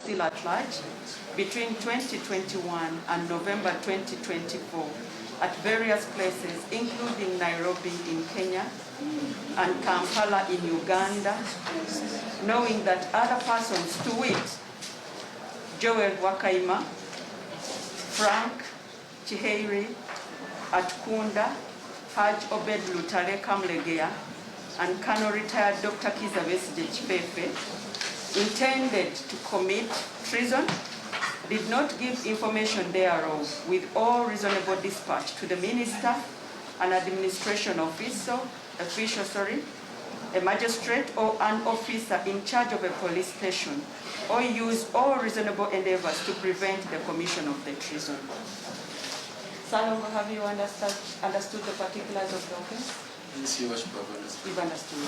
still at large between 2021 and November 2024 at various places, including Nairobi in Kenya and Kampala in Uganda, knowing that other persons, to wit, Joel Wakaima, Frank Chiheiri at Kunda, Haj Obed Lutare Kamlegea, and Colonel retired Dr. Kiza Besigye Chifefe, intended to commit treason, did not give information thereof with all reasonable dispatch to the minister, an administration official, a magistrate or an officer in charge of a police station, or used all reasonable endeavors to prevent the commission of the treason. Salongo, have you understood the particulars of the offense? Yes, Your Worship, I've understood. You've understood.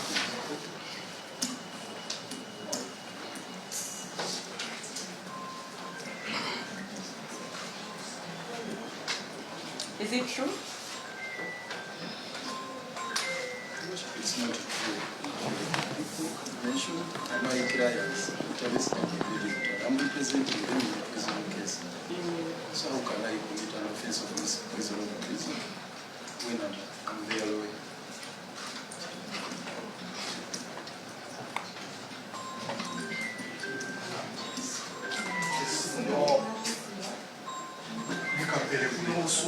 Is it true? It's not true. Mention my clients. I'm representing them in the prison case. So how can I commit an offense of misprision of prison when I'm their lawyer?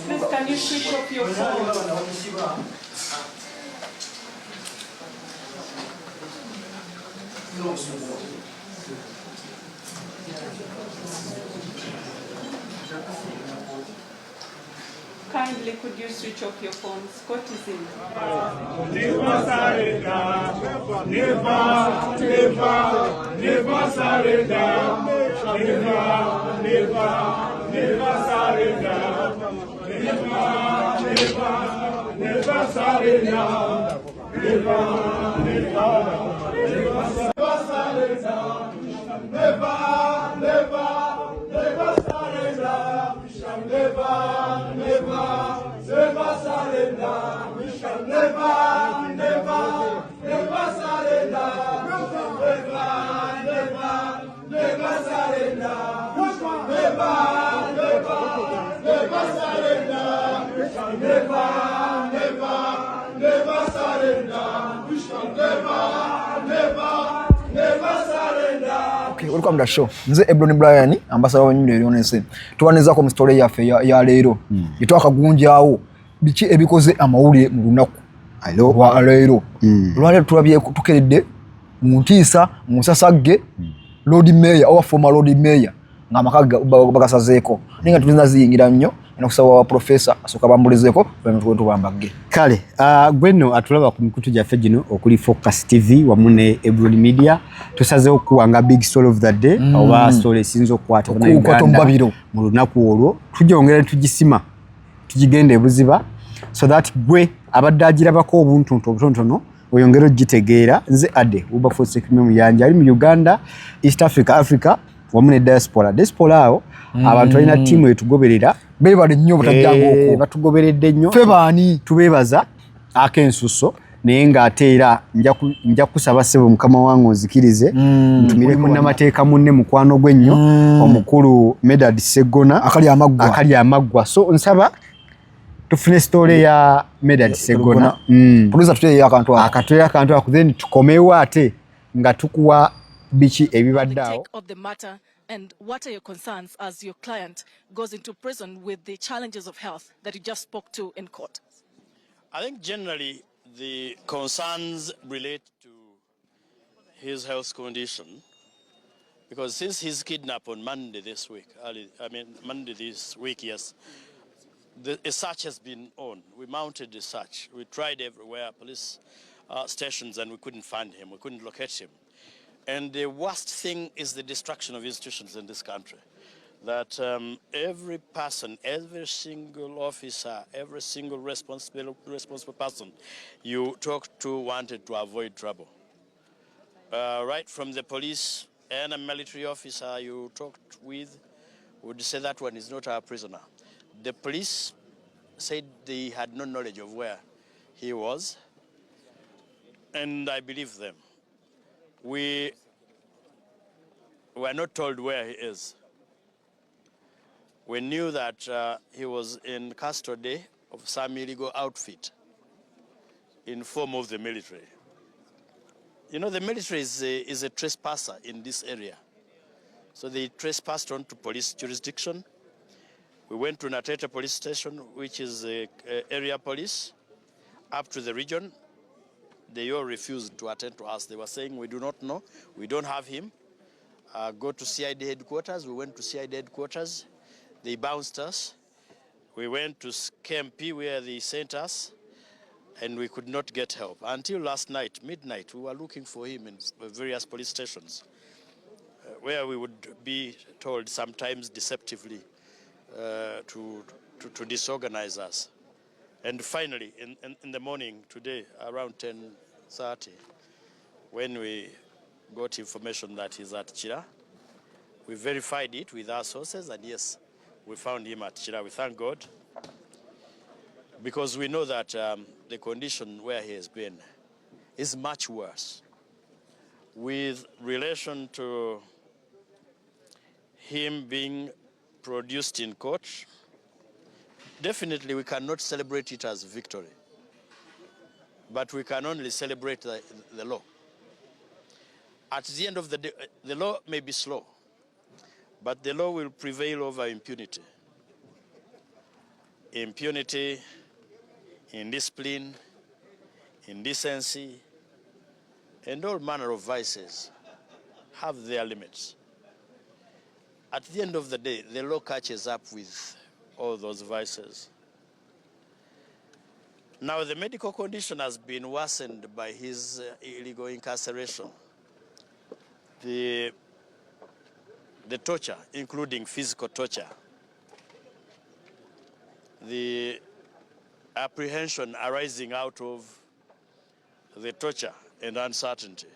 Please, can you switch off your phone? Kindly, could you switch off your phone? Scott is in. Never surrender, never surrender, never surrender, never surrender, Welcome to the show. Nze Ebron Brian, ambassador wa Nyundo Yonese. Tuwaneza ko story yaffe ya leero. Yitwaka gunjaawo biki ebikoze amawulire mu lunaku. Lwa leero. Lwale tulabye tukeredde mu Ntiisa, mu Sasagge, Lord Mayor or former Lord Mayor nga makaga bagasazeeko. Ninga tulina ziyingira nnyo nakusaba wa professor asoka bambulizeko bwetu bambagge. Kale gwenno atulaba ku mikutu gyaffe gino okuli Focus TV wamu ne Ebron Media tusazeewo okuwanga big story of the day oba story esinza okukwata mu lunaku olwo tujongera tugisima tugigenda ebuziba so that gwe abadde agirabako obuntuntu obutonotono oyongera ogitegeera. Nze Ade Wilberforce Sekime Muyanja ali mu Uganda, East Africa wamu ne diaspora awo abantu balina tiimu etugoberera bebale nnyo butajjango batugoberedde nnyo ffe baani tubeebaza akensuso naye ng'ate era nja kusaba ssebo mukama wange onzikirize ntumire munnamateeka munne mukwano gwe nnyo omukulu Medad Segona akali amaggwa so nsaba tufune story ya Medad Segona producer tuteeyo akantu ako then tukomewo ate nga tukuwa biki ebibadde awo. And what are your concerns as your client goes into prison with the challenges of health that you just spoke to in court? I think generally the concerns relate to his health condition, because since his kidnapped on Monday this week, yes, a search has been on. We mounted a search. We tried everywhere, police stations, and we couldn't find him. We couldn't locate him. And the worst thing is the destruction of institutions in this country. That every person, every single officer, every single responsible person you talk to wanted to avoid trouble. Right from the police and a military officer you talked with would say that one is not our prisoner. The police said they had no knowledge of where he was, and I believe them. We we're not told where he is. We knew that he was in custody of some illegal outfit in form of the military. You know, the military is a trespasser in this area. So they trespassed onto police jurisdiction. We went to Natete police station, which is a area police, up to the region. They all refused to attend to us. They were saying, we do not know, we don't have him. Go to CID headquarters. We went to CID headquarters. They bounced us. We went to KMP where they sent us, and we could not get help. Until last night, midnight, we were looking for him in various police stations, where we would be told sometimes deceptively to disorganize us. And finally, in the morning today, around 10:30, when we got information that he's at Chira, we verified it with our sources, and yes, we found him at Chira. We thank God, because we know that the condition where he has been is much worse. With relation to him being produced in court, definitely we cannot celebrate it as victory, but we can only celebrate the law. At the end of the day, the law may be slow, but the law will prevail over impunity. Impunity, indiscipline, indecency, and all manner of vices have their limits. At the end of the day, the law catches up with all those vices. Now, the medical condition has been worsened by his illegal incarceration. The torture, including physical torture, the apprehension arising out of the torture and uncertainty,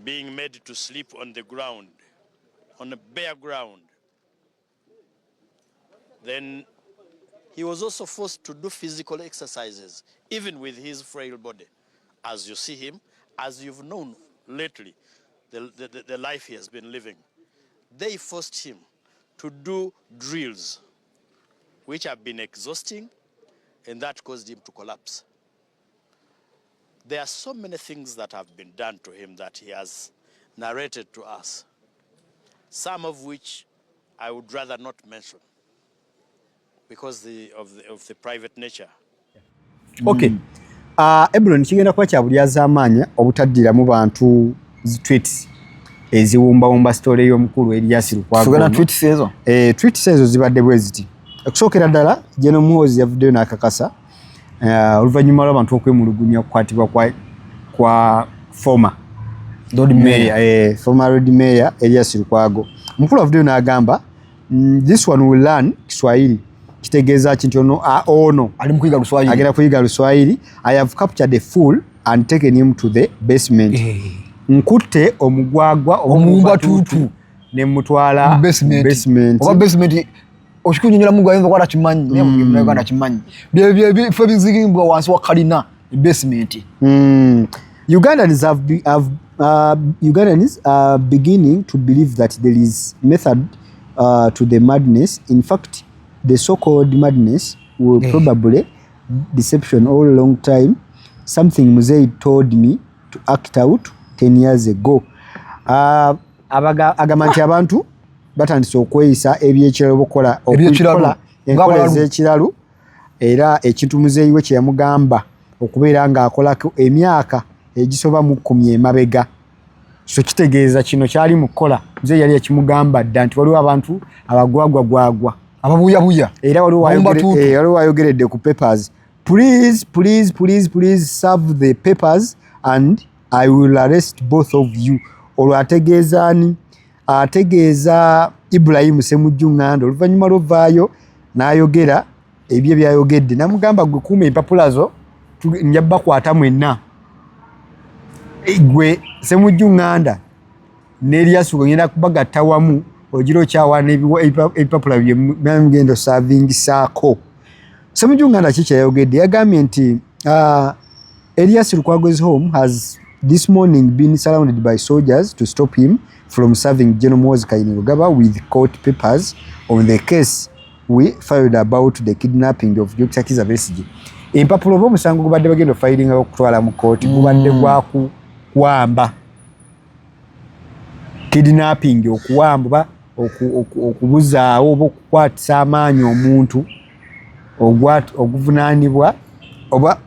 being made to sleep on the ground, on a bare ground. Then he was also forced to do physical exercises, even with his frail body. As you see him, as you've known lately, the life he has been living, they forced him to do drills, which have been exhausting, and that caused him to collapse. There are so many things that have been done to him that he has narrated to us, some of which I would rather not mention because of the private nature. Okay. Ebron kigenda kuba kya bulyaza amaanya obutaddiramu bantu tweets eziwumbawumba story y'omukulu Elias Lukwago. Sugana tweets ezo? Tweets ezo zibadde bwe ziti. Okusookera ddala Jeno Muhoozi yavuddeyo n'akakasa oluvannyuma lw'abantu okwemulugunya okukwatibwa kwa former Road Mayor, former Road Mayor Elias Lukwago. Mukulu avuddeyo n'agamba this one will learn Kiswahili. Kitegeeza kintu ono ali mu kuyiga Luswahili. Agenda kuyiga Luswahili. I have captured a fool and taken him to the basement. Nkutte omugwagwa omumba tutu ne mutwala basement. Oba basement oshikunyinyira mugwa yenzo kwata kimanyi ne mugimna kwata kimanyi. Bye fe bizigimbwa wansi wa kalina basement. Ugandans are beginning to believe that there is method to the madness. In fact, the so-called madness will probably deception all long time. Something Muzei told me to act out 10 years ago. Agamanti abantu batandise okweyisa ebyekiralo bokola enkola ez'ekiralo era ekintu Muzei we kye yamugamba okubeera ng'akolako emyaka egisoba mu 10 emabega. So kitegeeza kino kyali mu kukola Muzei yali yakimugamba dda nti waliwo abantu abagwagwagwagwa ababuyabuya era waliwo wayogeredde ku papers. Please serve the papers and I will arrest both of you. Olwo ategeezaani ategeeza Ibrahim Ssemujju Nganda oluvannyuma lw'ovaayo n'ayogera ebyo byayogedde namugamba gwe kuuma empapula zo nja bakwata mwenna gwe Ssemujju Nganda ne Elias ngenda kubagatta wamu ogira okyawaana ebipapula byemugendo savingisaako. Ssemujju Nganda ki kyayogedde yagambye nti Elias Lukwago's home has this morning been surrounded by soldiers to stop him from serving General Muhoozi Kainerugaba with court papers on the case we filed about the kidnapping of Dr. Kizza Besigye. Empapulo b'omusango gubadde bagenda filing okutwala mu court gubadde gwa kuwamba kidnapping okuwamba okubuzaawo oba okukwatisa amaanyi omuntu oguvunaanibwa oba